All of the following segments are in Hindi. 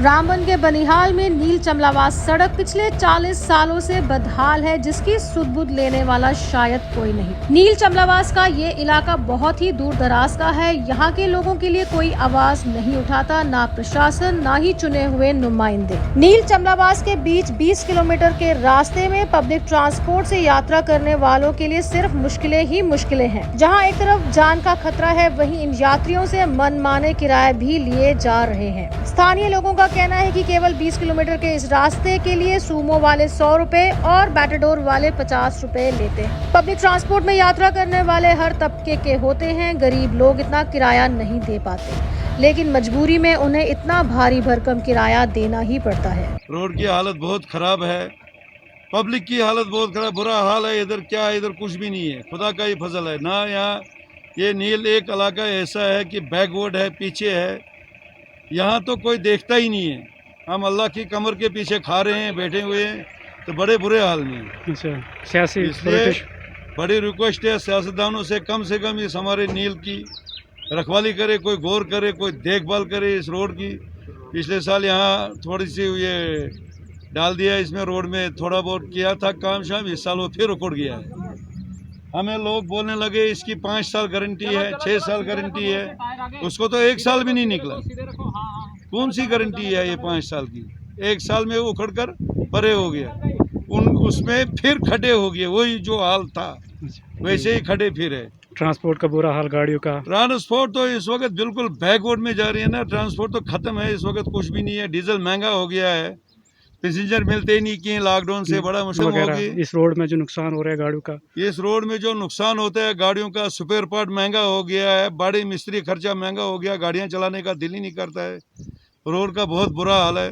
रामबन के बनिहाल में नील चमलावास सड़क पिछले 40 सालों से बदहाल है, जिसकी सुध-बुध लेने वाला शायद कोई नहीं। नील चमलावास का ये इलाका बहुत ही दूर दराज का है। यहाँ के लोगों के लिए कोई आवाज नहीं उठाता, ना प्रशासन ना ही चुने हुए नुमाइंदे। नील चमलावास के बीच 20 किलोमीटर के रास्ते में पब्लिक ट्रांसपोर्ट से यात्रा करने वालों के लिए सिर्फ मुश्किलें ही मुश्किलें हैं। जहाँ एक तरफ जान का खतरा है, वहीं इन यात्रियों से मनमाने किराए भी लिए जा रहे हैं। स्थानीय लोगों का कहना है कि केवल 20 किलोमीटर के इस रास्ते के लिए सूमो वाले 100 रुपए और बैटाडोर वाले 50 रुपए लेते हैं। पब्लिक ट्रांसपोर्ट में यात्रा करने वाले हर तबके के होते हैं। गरीब लोग इतना किराया नहीं दे पाते, लेकिन मजबूरी में उन्हें इतना भारी भरकम किराया देना ही पड़ता है। रोड की हालत बहुत खराब है, पब्लिक की हालत बहुत खराब, बुरा हाल है। इधर क्या है, इधर कुछ भी नहीं है, खुदा का ही फजल है ना। यहाँ ये नील एक इलाका ऐसा है कि बैकवर्ड है, पीछे है, यहाँ तो कोई देखता ही नहीं है। हम अल्लाह की कमर के पीछे खा रहे हैं, बैठे हुए हैं, तो बड़े बुरे हाल में हैं। इसलिए बड़ी रिक्वेस्ट है सियासतदानों से कम इस हमारे नील की रखवाली करे, कोई गौर करे, कोई देखभाल करे इस रोड की। पिछले साल यहाँ थोड़ी सी ये डाल दिया, इसमें रोड में थोड़ा बहुत किया था काम शाम, इस साल वो फिर रुकड़ गया है। हमें लोग बोलने लगे इसकी 5 साल गारंटी है, 6 साल गारंटी है, उसको तो 1 साल भी नहीं निकला। कौन सी गारंटी है ये 5 साल की? 1 साल में वो उखड़ कर परे हो गया, उसमें फिर खड़े हो गए, वही जो हाल था वैसे ही खड़े फिर है। ट्रांसपोर्ट का बुरा हाल, गाड़ियों का ट्रांसपोर्ट तो इस वक्त बिल्कुल बैकवर्ड में जा रही है ना। ट्रांसपोर्ट तो खत्म है, इस वक्त कुछ भी नहीं है। डीजल महंगा हो गया है, पैसेंजर मिलते ही नहीं किए, लॉकडाउन से बड़ा मुश्किल हो गई। इस रोड में जो नुकसान हो रहा है गाड़ियों का, इस रोड में जो नुकसान होता है गाड़ियों का, स्पेयर पार्ट महंगा हो गया है, बड़ी मिस्त्री खर्चा महंगा हो गया, गाड़ियां चलाने का दिल ही नहीं करता है। रोड का बहुत बुरा हाल है।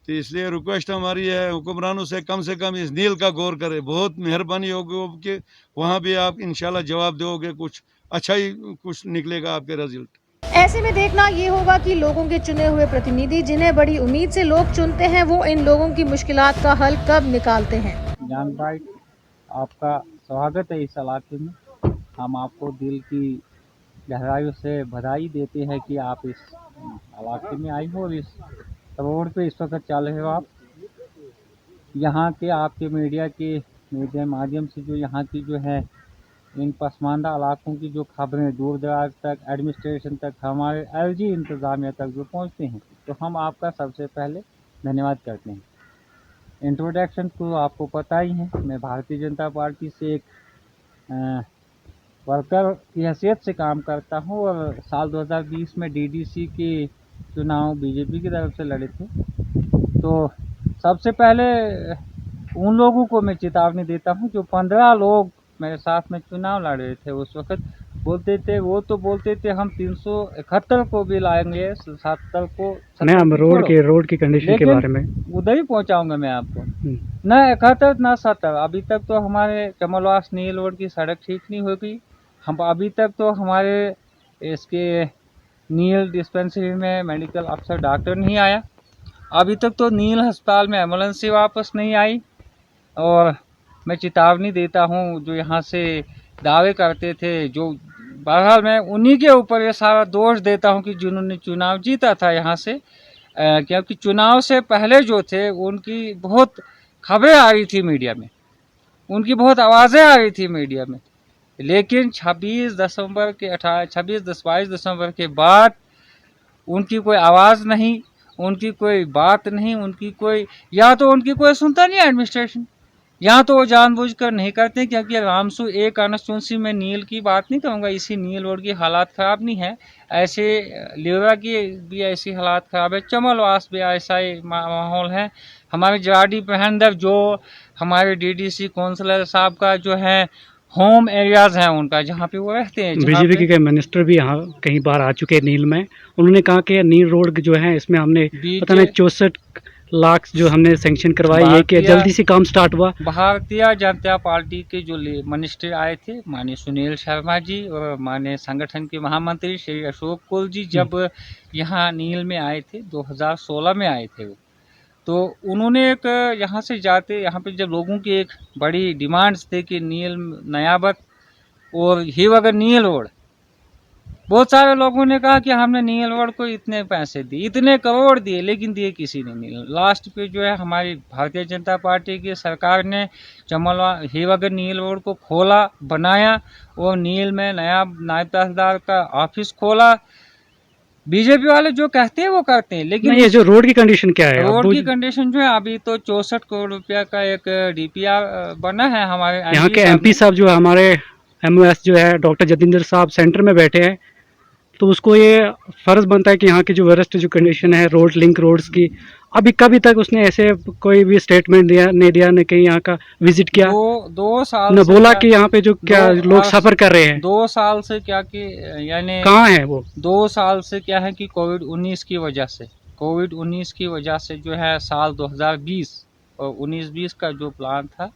तो इसलिए रिक्वेस्ट हमारी है हुक्मरानों से कम इस नील का गौर करें। बहुत मेहरबानी होगी कि वहाँ भी आप इंशाल्लाह जवाब दोगे, कुछ अच्छा ही कुछ निकलेगा आपके रिजल्ट। ऐसे में देखना ये होगा कि लोगों के चुने हुए प्रतिनिधि, जिन्हें बड़ी उम्मीद से लोग चुनते हैं, वो इन लोगों की मुश्किलात का हल कब निकालते हैं। जान भाई, आपका स्वागत है इस इलाके में। हम आपको दिल की गहराइयों से बधाई देते हैं कि आप इस इलाके में आई हो और इस रोड पे इस वक्त चल रहे हो। आप यहाँ के आपके मीडिया माध्यम से जो यहाँ की जो है इन पसमानदा इलाकों की जो खबरें दूर दराज तक, एडमिनिस्ट्रेशन तक, हमारे एलजी इंतज़ामिया तक जो पहुँचते हैं, तो हम आपका सबसे पहले धन्यवाद करते हैं। इंट्रोडक्शन तो आपको पता ही है, मैं भारतीय जनता पार्टी से एक वर्कर की हैसियत से काम करता हूं और साल 2020 में डीडीसी के चुनाव बीजेपी की तरफ से लड़े थे। तो सबसे पहले उन लोगों को मैं चेतावनी देता हूं जो 15 लोग मेरे साथ में चुनाव लड़ रहे थे उस वक्त, बोलते थे हम 371 को भी लाएंगे, 77 को नहीं। हम रोड की कंडीशन के बारे में उधर ही पहुंचाऊंगा मैं आपको। न 71 न 70, अभी तक तो हमारे चमलवास नील रोड की सड़क ठीक नहीं हो गई। हम अभी तक तो हमारे इसके नील डिस्पेंसरी में मेडिकल अफसर डॉक्टर नहीं आया। अभी तक तो नील अस्पताल में एम्बुलेंस से वापस नहीं आई। और मैं चेतावनी देता हूं जो यहाँ से दावे करते थे, जो बहरहाल मैं उन्हीं के ऊपर ये सारा दोष देता हूं कि जिन्होंने चुनाव जीता था यहाँ से, क्योंकि चुनाव से पहले जो थे उनकी बहुत खबरें आ रही थी मीडिया में, उनकी बहुत आवाज़ें आ रही थी मीडिया में, लेकिन 22 दिसंबर के बाद उनकी कोई आवाज़ नहीं, उनकी कोई बात नहीं, उनकी कोई सुनता नहीं एडमिनिस्ट्रेशन। यहाँ तो वो जानबूझकर नहीं करते, क्योंकि रामसू एक कॉन्स्टिट्यूंसी में नील की बात नहीं कहूँगा, इसी नील रोड की हालात ख़राब नहीं है, ऐसे लिवरा की भी ऐसी हालात ख़राब है, चमलवास भी ऐसा ही माहौल है। हमारे जवाडी पहनदर जो हमारे डीडीसी काउंसलर साहब का जो है होम एरियाज हैं उनका, जहाँ पे वो रहते हैं। बीजेपी के मिनिस्टर भी यहाँ कई बार आ चुके हैं नील में, उन्होंने कहा कि नील रोड जो है इसमें हमने पता नहीं 64 लाख जो हमने सैंक्शन करवाई है कि जल्दी से काम स्टार्ट हुआ। भारतीय जनता पार्टी के जो मिनिस्टर आए थे, माननीय सुनील शर्मा जी और माननीय संगठन के महामंत्री श्री अशोक कुल जी, जब यहाँ नील में आए थे 2016 में आए थे वो, तो उन्होंने एक यहाँ से जाते, यहाँ पे जब लोगों की एक बड़ी डिमांड्स थे कि नील नयाबत और हिवगर नील रोड बहुत सारे लोगों ने कहा कि हमने नील रोड को इतने पैसे दिए, इतने करोड़ दिए, लेकिन दिए किसी ने नहीं। लास्ट पे जो है हमारी भारतीय जनता पार्टी की सरकार ने चमलवा हीरागढ़ नील रोड को खोला, बनाया और नील में नया नायब तहसीलदार का ऑफिस खोला। बीजेपी वाले जो कहते हैं वो करते हैं, लेकिन ये जो रोड की कंडीशन क्या है? रोड की कंडीशन जो है अभी तो 64 करोड़ रुपया का एक डीपीआर बना है। हमारे यहाँ के एमपी साहब जो है, हमारे एमओएस जो है डॉक्टर जतिंदर साहब सेंटर में बैठे हैं, तो उसको ये फर्ज बनता है कि यहाँ की जो वेस्ट जो कंडीशन है रोड लिंक रोड्स की, अभी कभी तक उसने ऐसे कोई भी स्टेटमेंट नहीं दिया, न कहीं यहाँ का विजिट किया, दो साल न बोला कि यहाँ पे जो क्या लोग सफर कर रहे हैं। 2 साल से क्या कि यानी कहाँ है वो? 2 साल से क्या है कि कोविड-19 की वजह से जो है साल 2020 और 19-20 का जो प्लान था,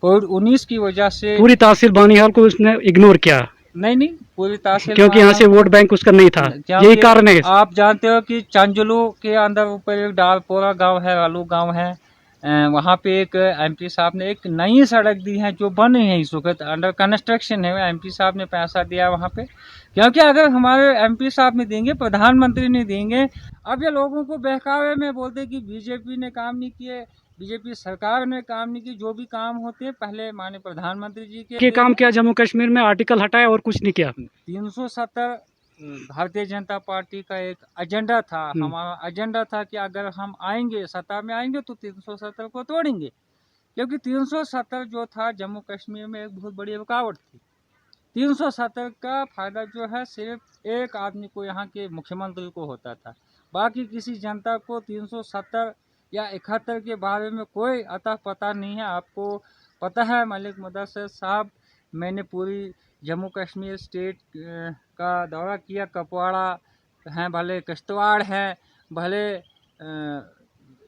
कोविड-19 की वजह से पूरी तहसील बानीहाल को उसने इग्नोर किया। नहीं पूरी तहसील, क्योंकि यहाँ से वोट बैंक उसका नहीं था, यही कारण है। आप जानते हो कि चंजुलू के अंदर ऊपर एक डालपोरा गांव है, रालू गांव है, वहाँ पे एक एमपी साहब ने एक नई सड़क दी है जो बन रही है इस वक्त, अंडर कंस्ट्रक्शन है। एमपी साहब ने पैसा दिया वहाँ पे, क्योंकि अगर हमारे एमपी साहब नहीं देंगे, प्रधानमंत्री नहीं देंगे। अब ये लोगों को बहकावे में बोलते कि बीजेपी ने काम नहीं किए, बीजेपी सरकार ने काम नहीं की। जो भी काम होते हैं पहले माननीय प्रधानमंत्री जी के काम किया, जम्मू कश्मीर में आर्टिकल हटाया और कुछ नहीं किया। 370 भारतीय जनता पार्टी का एक एजेंडा था, हमारा एजेंडा था कि अगर हम आएंगे, सत्ता में आएंगे तो 370 को तोड़ेंगे, क्योंकि 370 जो था जम्मू कश्मीर में एक बहुत बड़ी रुकावट थी। 370 का फायदा जो है सिर्फ एक आदमी को, यहाँ के मुख्यमंत्री को होता था, बाकी किसी जनता को 370 या 71 के बारे में कोई अता पता नहीं है। आपको पता है मलिक मुदस्सिर साहब, मैंने पूरी जम्मू कश्मीर स्टेट का दौरा किया, कुपवाड़ा हैं, भले किश्तवाड़ है, भले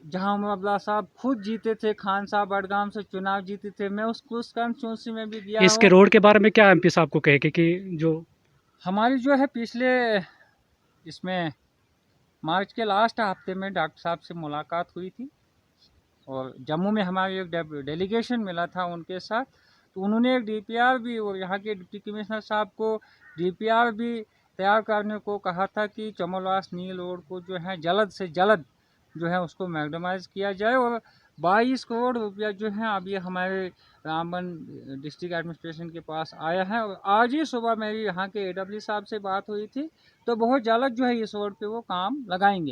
जहाँ उमर अब्दुल्ला साहब खुद जीते थे, खान साहब बडगाम से चुनाव जीते थे, मैं उस कंस्टिट्यूंसी में भी गया। इसके रोड के बारे में क्या एमपी साहब को कहे कि जो हमारी जो है पिछले इसमें मार्च के लास्ट हफ्ते में डॉक्टर साहब से मुलाकात हुई थी और जम्मू में हमारी एक डेलीगेशन मिला था उनके साथ, तो उन्होंने एक डीपीआर भी और यहाँ के डिप्टी कमिश्नर साहब को डीपीआर भी तैयार करने को कहा था कि चमलवास नील रोड को जो है जल्द से जल्द जो है उसको मैग्डमाइज किया जाए। और 22 करोड़ रुपया जो है अभी हमारे रामबन डिस्ट्रिक्ट एडमिनिस्ट्रेशन के पास आया है। और आज ही सुबह मेरी यहाँ के एडब्ल्यू साहब से बात हुई थी, तो बहुत जल्द जो है इस रोड पे वो काम लगाएंगे।